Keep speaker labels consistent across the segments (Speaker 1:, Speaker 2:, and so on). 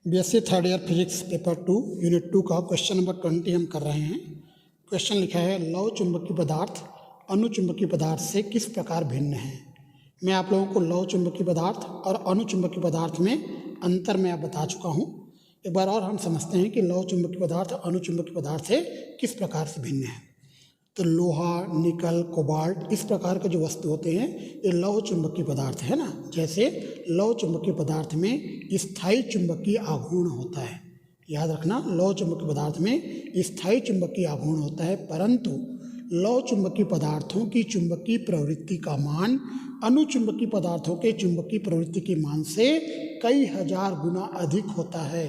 Speaker 1: BSc third year physics paper 2 unit 2 का question number 20 हम कर रहे हैं। क्वेश्चन लिखा है लौ चुंबकीय पदार्थ अनुचुंबकीय पदार्थ से किस प्रकार भिन्न है। मैं आप लोगों को लौ चुंबकीय पदार्थ और अनुचुंबकीय पदार्थ में अंतर मैं आप बता चुका हूँ। एक बार और हम समझते हैं कि लौ चुंबकीय पदार्थ अनुचुंबकीय पदार्थ से किस प्रकार से भिन्न है। तो लोहा, निकल, कोबाल्ट इस प्रकार के जो वस्तु होते हैं ये लौह चुंबकीय पदार्थ है ना। जैसे लौह चुंबकीय पदार्थ में स्थायी चुंबकीय आघूर्ण होता है। याद रखना, लौह चुंबकीय पदार्थ में स्थायी चुंबकीय आघूर्ण होता है, परंतु लौह चुंबकीय पदार्थों की चुंबकीय प्रवृत्ति का मान अनुचुंबकीय पदार्थों के चुंबकीय प्रवृत्ति के मान से कई हजार गुना अधिक होता है।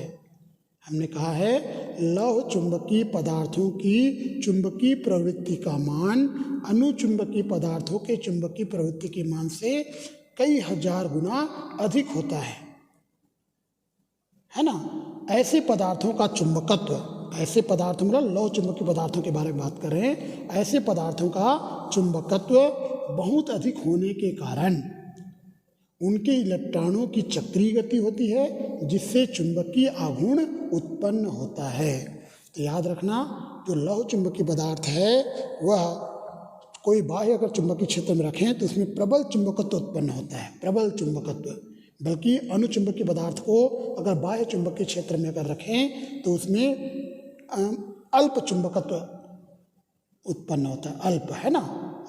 Speaker 1: हमने कहा है लौह चुंबकीय पदार्थों की चुंबकीय प्रवृत्ति का मान अनुचुंबकीय पदार्थों के चुंबकीय प्रवृत्ति के मान से कई हजार गुना अधिक होता है ना। ऐसे पदार्थों का चुंबकत्व, ऐसे पदार्थों मतलब लौह चुंबकीय पदार्थों के बारे में बात कर रहे हैं, ऐसे पदार्थों का चुंबकत्व बहुत अधिक होने के कारण उनके इलेक्ट्रॉनों की चक्रीय गति होती है, जिससे चुंबकीय आघूर्ण उत्पन्न होता है। तो याद रखना, जो लौह चुंबकीय पदार्थ है वह कोई बाह्य अगर चुंबकीय क्षेत्र में रखें तो उसमें प्रबल चुंबकत्व उत्पन्न होता है, प्रबल चुंबकत्व। बल्कि अनुचुंबकीय पदार्थ को अगर बाह्य चुंबकीय क्षेत्र में अगर रखें तो उसमें अल्प चुंबकत्व उत्पन्न होता है, अल्प, है ना।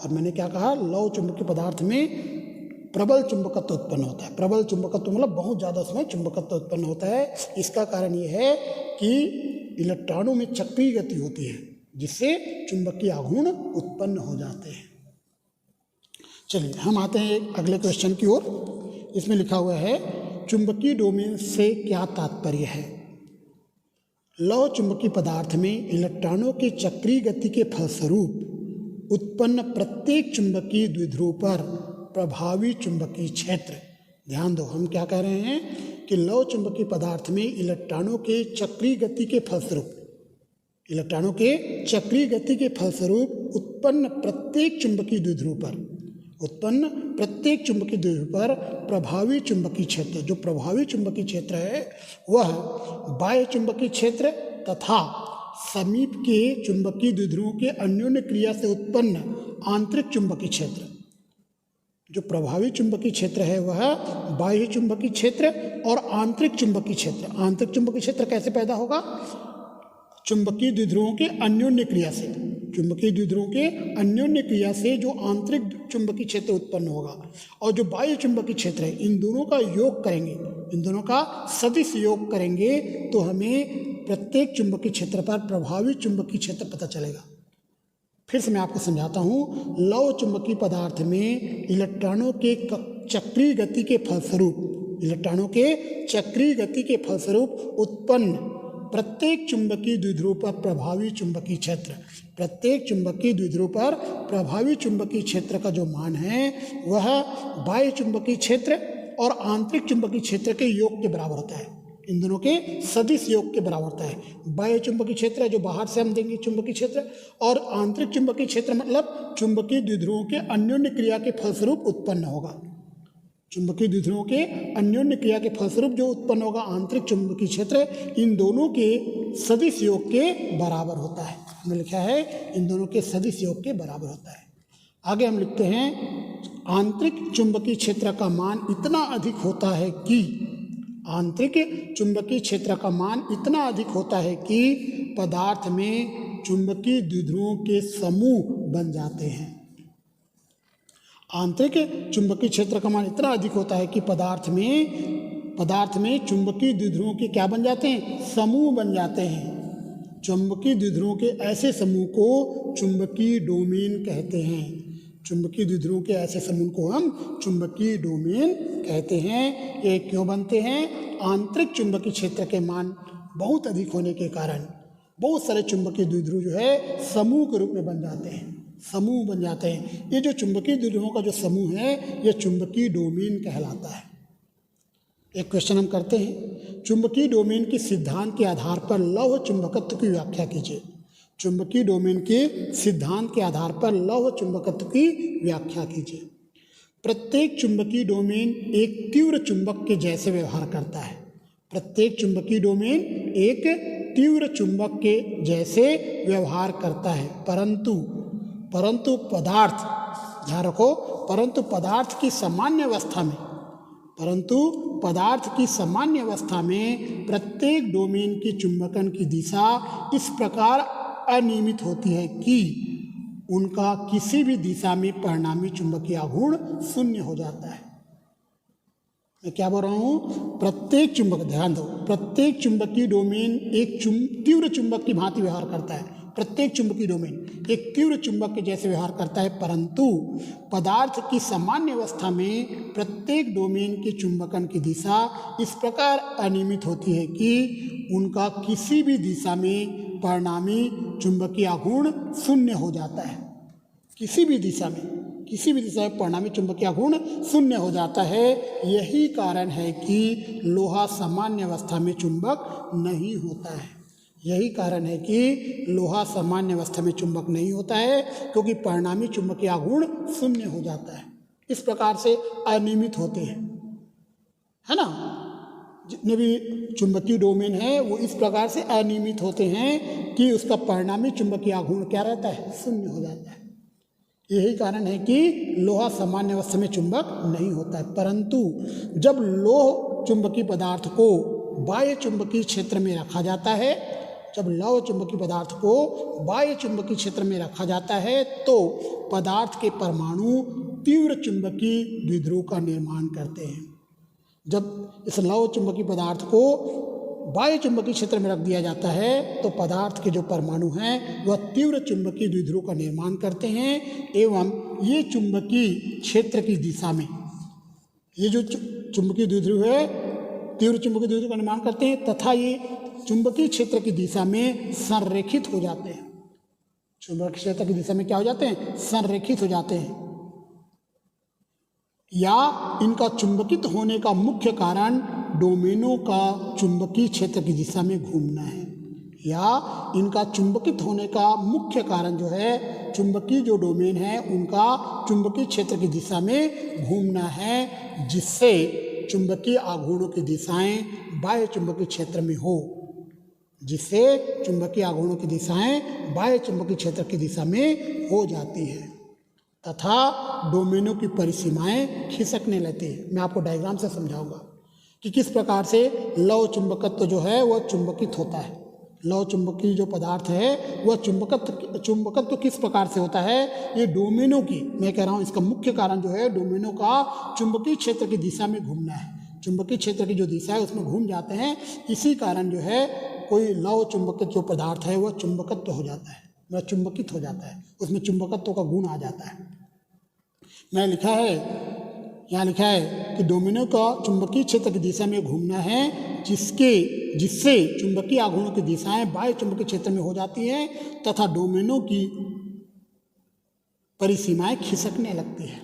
Speaker 1: और मैंने क्या कहा, लौह चुंबकीय पदार्थ में प्रबल चुंबकत्व उत्पन्न होता है। प्रबल चुंबकत्व मतलब बहुत ज़्यादा उसमें चुंबकत्व उत्पन्न होता है। इसका कारण ये है कि इलेक्ट्रॉनों में चक्रीय गति होती है, जिससे चुंबकीय आघूर्ण उत्पन्न हो जाते हैं। चलिए हम आते हैं अगले क्वेश्चन की ओर। इसमें लिखा हुआ है चुंबकीय डोमेन से क्या तात्पर्य है। लौह चुंबकीय पदार्थ में इलेक्ट्रॉनों के चक्रीय गति के फलस्वरूप उत्पन्न प्रत्येक चुंबकीय द्विध्रुव पर प्रभावी चुंबकीय क्षेत्र। ध्यान दो, हम क्या कह रहे हैं कि लौह चुंबकीय पदार्थ में इलेक्ट्रॉनों के चक्रीय गति के फलस्वरूप, इलेक्ट्रॉनों के चक्रीय गति के फलस्वरूप उत्पन्न प्रत्येक चुंबकीय द्विध्रुव पर, उत्पन्न प्रत्येक चुंबकीय द्विध्रुव पर प्रभावी चुंबकीय क्षेत्र, जो प्रभावी चुंबकीय क्षेत्र है वह बाह्य चुंबकीय क्षेत्र तथा समीप के चुंबकीय द्विध्रुवों के अन्योन्य क्रिया से उत्पन्न आंतरिक चुंबकीय क्षेत्र। जो प्रभावी चुंबकीय क्षेत्र है वह बाह्य चुंबकीय क्षेत्र और आंतरिक चुंबकीय क्षेत्र। आंतरिक चुंबकीय क्षेत्र कैसे पैदा होगा? चुंबकीय द्विध्रुवों के अन्योन्य क्रिया से, चुंबकीय द्विध्रुवों के अन्योन्य क्रिया से जो आंतरिक चुंबकीय क्षेत्र उत्पन्न होगा। और जो बाह्य चुंबकीय क्षेत्र है, इन दोनों का योग करेंगे, इन दोनों का सदिश योग करेंगे तो हमें प्रत्येक चुंबकीय क्षेत्र पर प्रभावी चुंबकीय क्षेत्र पता चलेगा। फिर से मैं आपको समझाता हूँ। लौह चुंबकीय पदार्थ में इलेक्ट्रॉनों के चक्रीय गति के फलस्वरूप, इलेक्ट्रॉनों के चक्रीय गति के फलस्वरूप उत्पन्न प्रत्येक चुंबकीय द्विध्रुव पर प्रभावी चुंबकीय क्षेत्र, प्रत्येक चुंबकीय द्विध्रुव पर प्रभावी चुंबकीय क्षेत्र का जो मान है वह बाह्य चुंबकीय क्षेत्र और आंतरिक चुंबकीय क्षेत्र के योग के बराबर होता है। इन दोनों के सदिश योग के बराबर होता है। बाह्य चुंबकीय क्षेत्र है जो बाहर से हम देंगे चुंबकीय क्षेत्र, और आंतरिक चुंबकीय क्षेत्र मतलब चुंबकीय द्विध्रुवों के अन्योन्य क्रिया के फलस्वरूप उत्पन्न होगा। चुंबकीय द्विध्रुवों के अन्योन्य क्रिया के फलस्वरूप जो उत्पन्न होगा आंतरिक चुंबकीय क्षेत्र, इन दोनों के सदिश योग के बराबर होता है। हमने लिखा है इन दोनों के सदिश योग के बराबर होता है। आगे हम लिखते हैं आंतरिक चुंबकीय क्षेत्र का मान इतना अधिक होता है कि, आंतरिक चुंबकीय क्षेत्र का मान इतना अधिक होता है कि पदार्थ में चुंबकीय द्विध्रुवों के समूह बन जाते हैं। आंतरिक चुंबकीय क्षेत्र का मान इतना अधिक होता है कि पदार्थ में चुंबकीय द्विध्रुवों के क्या बन जाते हैं? समूह बन जाते हैं। चुंबकीय द्विध्रुवों के ऐसे समूह को चुंबकीय डोमेन कहते हैं। चुंबकीय द्विध्रुवों के ऐसे समूह को हम चुंबकीय डोमेन कहते हैं। ये क्यों बनते हैं? आंतरिक चुंबकीय क्षेत्र के मान बहुत अधिक होने के कारण बहुत सारे चुंबकीय द्विध्रुव जो है समूह के रूप में बन जाते हैं, समूह बन जाते हैं। ये जो चुंबकीय द्विध्रुवों का जो समूह है ये चुंबकीय डोमेन कहलाता है। एक क्वेश्चन हम करते हैं, चुंबकीय डोमेन के सिद्धांत के आधार पर लौह चुंबकत्व की व्याख्या कीजिए। चुंबकीय डोमेन के सिद्धांत के आधार पर लौह चुंबकत्व की व्याख्या कीजिए। प्रत्येक चुंबकीय डोमेन एक तीव्र चुंबक के जैसे व्यवहार करता है। प्रत्येक चुंबकीय डोमेन एक तीव्र चुंबक के जैसे व्यवहार करता है, परंतु पदार्थ, ध्यान रखो, परंतु पदार्थ की सामान्य अवस्था में प्रत्येक डोमेन की चुंबकन की दिशा इस प्रकार अनियमित होती है कि उनका किसी भी दिशा में परिणामी चुंबकीय आघूर्ण शून्य हो जाता है। मैं क्या बोल रहा हूँ, प्रत्येक चुंबक, ध्यान दो, प्रत्येक चुंबकीय डोमेन एक तीव्र चुंबक की भांति व्यवहार करता है। प्रत्येक चुंबकीय डोमेन एक तीव्र चुंबक के जैसे व्यवहार करता है, परंतु पदार्थ की सामान्य अवस्था में प्रत्येक डोमेन के चुंबकन की दिशा इस प्रकार अनियमित होती है कि उनका किसी भी दिशा में परिणामी चुंबकीय आघूर्ण शून्य हो जाता है। किसी भी दिशा में परिणामी चुंबकीय आघूर्ण शून्य हो जाता है। यही कारण है कि लोहा सामान्य अवस्था में चुंबक नहीं होता है। क्योंकि परिणामी चुंबकीय आघूर्ण शून्य हो जाता है। इस प्रकार से अनियमित होते हैं, है ना। जितने भी चुंबकीय डोमेन है वो इस प्रकार से अनियमित होते हैं कि उसका परिणामी चुंबकीय आघूर्ण क्या रहता है, शून्य हो जाता है। यही कारण है कि लोहा सामान्य अवस्था में चुंबक नहीं होता है। परंतु जब लौह चुंबकीय पदार्थ को बाह्य चुंबकीय क्षेत्र में रखा जाता है, तो पदार्थ के परमाणु तीव्र चुंबकीय द्विध्रुव का निर्माण करते हैं। जब इस लौह चुंबकीय पदार्थ को बाह्य चुंबकीय क्षेत्र में रख दिया जाता है तो पदार्थ के जो परमाणु हैं वह तीव्र चुंबकीय द्विध्रुव का निर्माण करते हैं, एवं ये चुंबकीय क्षेत्र की दिशा में, ये जो चुंबकीय द्विध्रुव है तीव्र चुंबकीय द्विध्रुव का निर्माण करते हैं तथा ये चुंबकीय क्षेत्र की दिशा में संरेखित हो जाते हैं। चुंबकीय क्षेत्र की दिशा में क्या हो जाते हैं, संरेखित हो जाते हैं। या इनका चुंबकित होने का मुख्य कारण डोमेनों का चुंबकीय क्षेत्र की दिशा में घूमना है। जो है चुंबकीय जो डोमेन है उनका चुंबकीय क्षेत्र की दिशा में घूमना है, जिससे चुंबकीय आघूर्णों की दिशाएं बाह्य चुंबकीय क्षेत्र में हो, हो जाती है तथा डोमेनों की परिसीमाएं खिसकने लगती है। मैं आपको डायग्राम से समझाऊंगा कि किस प्रकार से लौह चुंबकत्व जो है वह चुंबकित होता है। लौह चुंबकीय जो पदार्थ है वह चुंबकत्व किस प्रकार से होता है, ये डोमेनों की, मैं कह रहा हूँ इसका मुख्य कारण जो है डोमेनों का चुंबकीय क्षेत्र की दिशा में घूमना है। चुंबकीय क्षेत्र की जो दिशा है उसमें घूम जाते हैं, इसी कारण जो है कोई लौह चुंबकित जो पदार्थ है वह चुंबकत्व हो जाता है, वह चुंबकित हो जाता है, उसमें चुंबकत्व का गुण आ जाता है। यहाँ लिखा है कि डोमेनों का चुंबकीय क्षेत्र की दिशा में घूमना है, जिससे चुंबकीय आघूर्णों की दिशाएं बाह्य चुंबकीय क्षेत्र में हो जाती हैं तथा डोमेनों की परिसीमाएं खिसकने लगती हैं।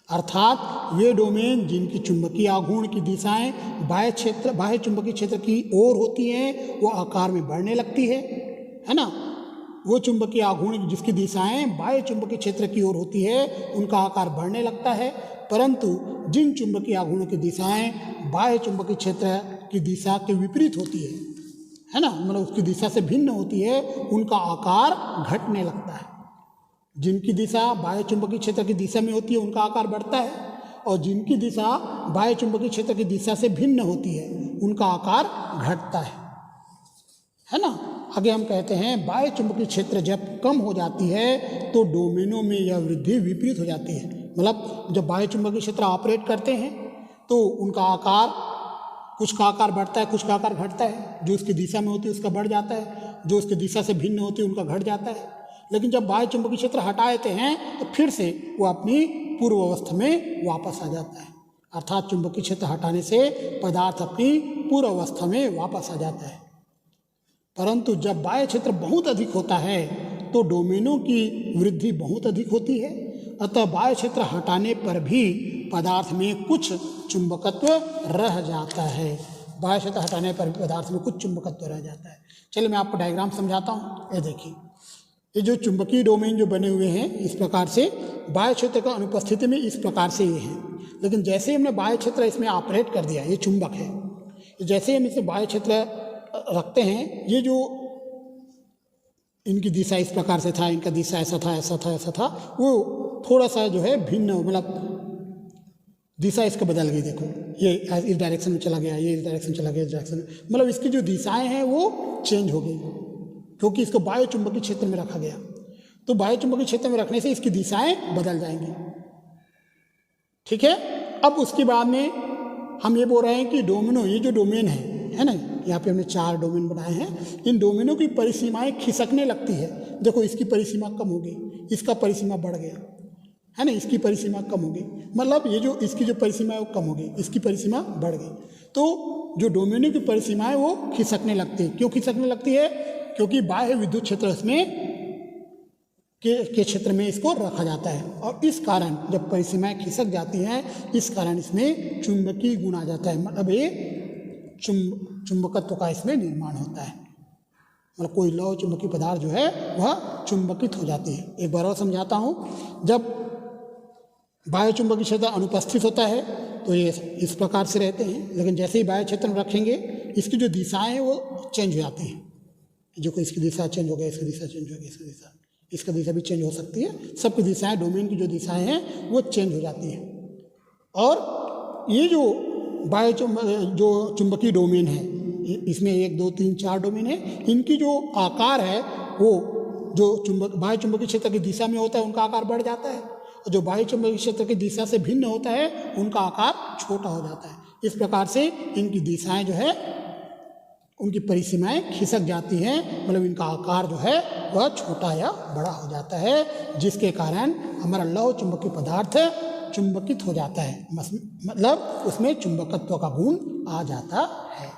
Speaker 1: अर्थात वे डोमेन जिनकी चुंबकीय आघूर्ण की दिशाएं बाह्य चुंबकीय क्षेत्र की ओर होती हैं वो आकार में बढ़ने लगती है ना। वो चुंबकीय आघूर्ण जिसकी दिशाएं बाह्य चुंबकीय क्षेत्र की ओर होती है उनका आकार बढ़ने लगता है, परंतु जिन चुंबकीय आघूर्णों की दिशाएं बाह्य चुंबकीय क्षेत्र की दिशा के विपरीत होती है ना, मतलब उसकी दिशा से भिन्न होती है, उनका आकार घटने लगता है। जिनकी दिशा बाह्य चुंबकीय क्षेत्र की दिशा में होती है उनका आकार बढ़ता है, और जिनकी दिशा बाह्य चुंबकीय क्षेत्र की दिशा से भिन्न होती है उनका आकार घटता है ना। आगे हम कहते हैं बाह्य चुंबकीय क्षेत्र जब कम हो जाती है तो डोमेनों में यह वृद्धि विपरीत हो जाती है। मतलब जब बाह्य चुंबकीय क्षेत्र ऑपरेट करते हैं तो उनका आकार, कुछ का आकार बढ़ता है, कुछ का आकार घटता है। जो उसकी दिशा में होती है उसका बढ़ जाता है, जो उसकी दिशा से भिन्न होती है उनका घट जाता है। लेकिन जब बाह्य चुंबकीय क्षेत्र हटा देते हैं तो फिर से वो अपनी पूर्व अवस्था में वापस आ जाता है। अर्थात चुंबकीय क्षेत्र हटाने से पदार्थ अपनी पूर्व अवस्था में वापस आ जाता है। परंतु जब बाह्य क्षेत्र बहुत अधिक होता है तो डोमेनों की वृद्धि बहुत अधिक होती है, अतः बाह्य क्षेत्र हटाने पर भी पदार्थ में कुछ चुंबकत्व रह जाता है। बाह्य क्षेत्र हटाने पर भी पदार्थ में कुछ चुंबकत्व रह जाता है। चलिए मैं आपको डायग्राम समझाता हूँ। ये देखिए, ये जो चुंबकीय डोमेन जो बने हुए हैं इस प्रकार से बाह्य क्षेत्र का अनुपस्थिति में इस प्रकार से ये हैं। लेकिन जैसे ही हमने बाह्य क्षेत्र इसमें ऑपरेट कर दिया, ये चुंबक है, जैसे हम इसे बाह्य क्षेत्र रखते हैं, ये जो इनकी दिशा इस प्रकार से था, इनका दिशा ऐसा था, ऐसा था, ऐसा था, वो थोड़ा सा जो है भिन्न, मतलब दिशा इसका बदल गई। देखो ये इस डायरेक्शन में चला गया, ये इस डायरेक्शन चला गया, इस डायरेक्शन में, मतलब इसकी जो दिशाएं हैं वो चेंज हो गई, क्योंकि इसको बाह्य चुंबकीय क्षेत्र में रखा गया। तो बाह्य चुंबकीय क्षेत्र में रखने से इसकी दिशाएं बदल जाएंगी। ठीक है। अब उसके बाद में हम ये बोल रहे हैं कि डोमेनो, ये जो डोमेन है ना, यहाँ पे हमने 4 डोमेन बनाए हैं, इन डोमेनों की परिसीमाएं खिसकने लगती है। देखो इसकी परिसीमा कम हो गई, इसका परिसीमा बढ़ गया, है ना, इसकी परिसीमा कम हो गई, मतलब ये जो इसकी जो परिसीमा है वो कम हो गई, इसकी परिसीमा बढ़ गई। तो जो डोमेनों की परिसीमा है वो खिसकने लगती है। क्यों खिसकने लगती है? क्योंकि बाह्य विद्युत क्षेत्र इसमें के क्षेत्र में इसको रखा जाता है, और इस कारण जब परिसीमाएं खिसक जाती हैं, इस कारण इसमें चुंबकीय गुण आ जाता है, मतलब ये चुंबकत्व का इसमें निर्माण होता है। मतलब कोई लौह चुंबकीय पदार्थ जो है वह चुंबकित हो जाती है। एक बार और समझाता हूँ। जब बाह्य चुंबकीय क्षेत्र अनुपस्थित होता है तो ये इस प्रकार से रहते हैं, लेकिन जैसे ही बाह्य क्षेत्र में रखेंगे, इसकी जो दिशाएं हैं वो चेंज हो जाती हैं। जो कोई इसकी दिशा चेंज हो गई, इसकी दिशा चेंज हो गई, इसका दिशा भी चेंज हो सकती है। सबकी दिशाएं, डोमेन की जो दिशाएं हैं वो चेंज हो जाती हैं। और ये जो जो चुंबकीय डोमेन है, इसमें 1 2 3 4 डोमेन है, इनकी जो आकार है वो जो बाह्य चुंबकीय क्षेत्र की दिशा में होता है उनका आकार बढ़ जाता है, और जो बाह्य चुंबकीय क्षेत्र की दिशा से भिन्न होता है उनका आकार छोटा हो जाता है। इस प्रकार से इनकी दिशाएं जो है, उनकी परिसीमाएं खिसक जाती हैं, मतलब इनका आकार जो है वह छोटा या बड़ा हो जाता है, जिसके कारण हमारा लौह चुंबकीय पदार्थ चुंबकित हो जाता है, मतलब उसमें चुंबकत्व का गुण आ जाता है।